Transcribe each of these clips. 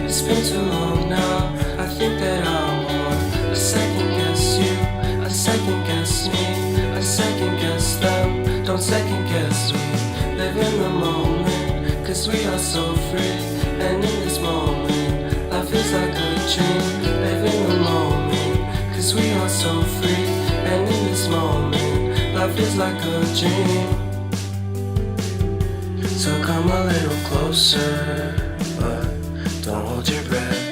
It's been too long now. I think that I want. I second guess you, I second guess me, I second guess them. Don't second guess me. Live in the moment, cause we are so free. And in this moment, life is like a dream. Live in the moment, cause we are so free. And in this moment, life is like a dream. So come a little closer, but don't hold your breath.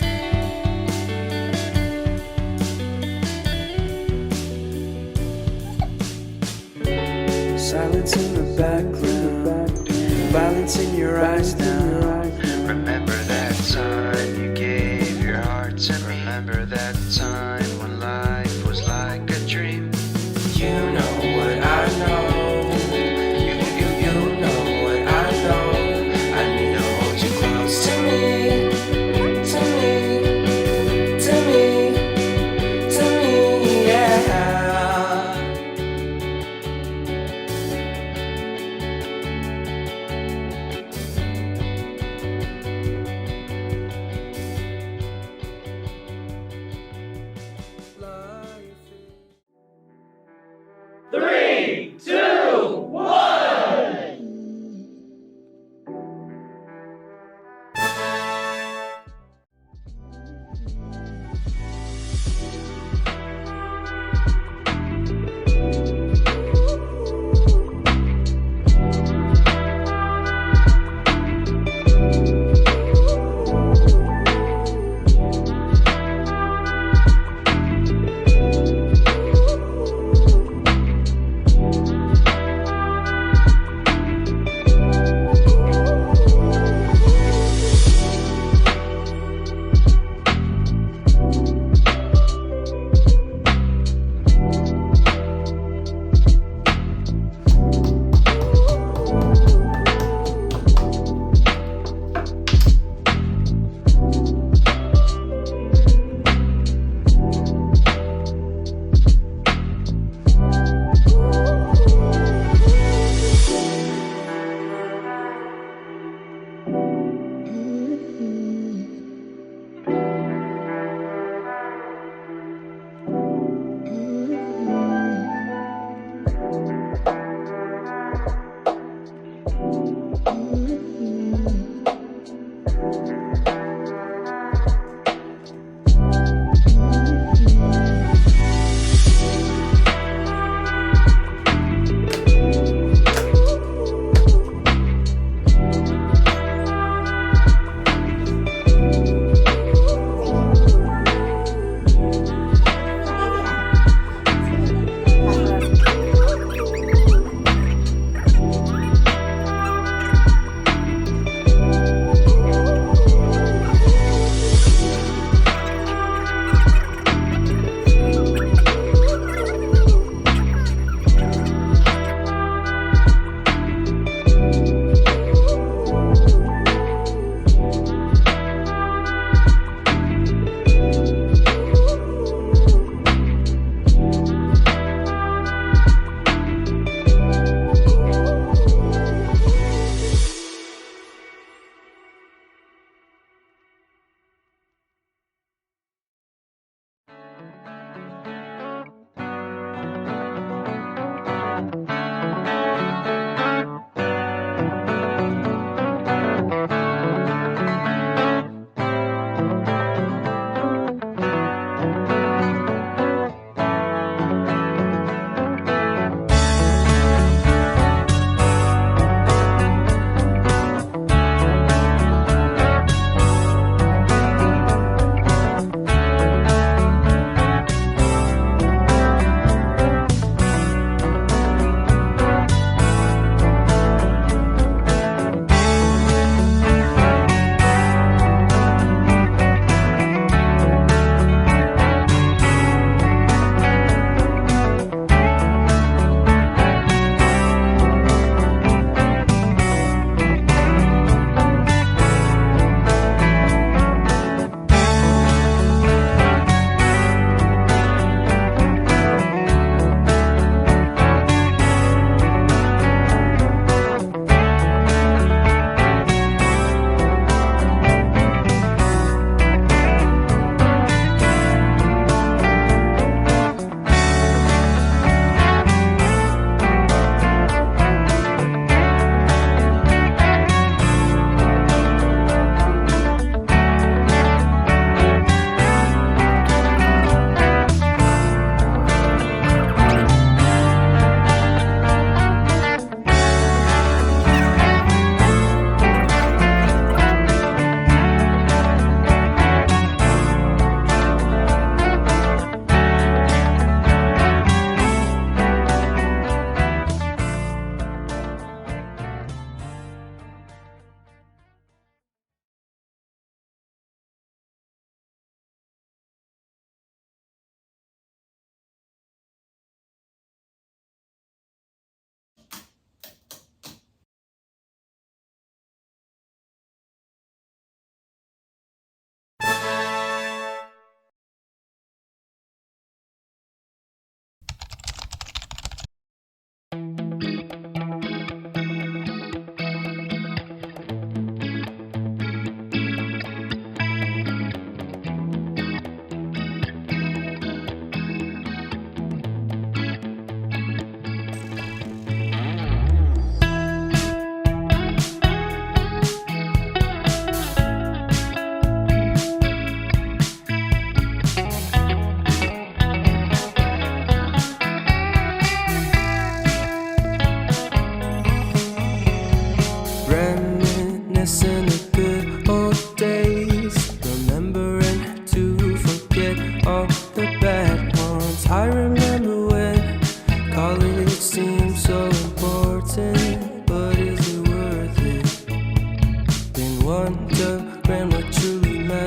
Silence in the background, violence in your eyes now. Remember that time you gave your heart to me. Remember that time when life was like a dream. You know what I know. You know what I know. I need to hold you close to me, to me, to me, to me, yeah.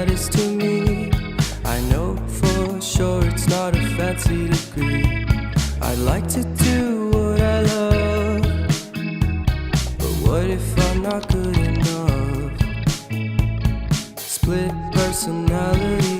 matters to me. I know for sure it's not a fancy degree. I'd like to do what I love, but what if I'm not good enough? Split personality,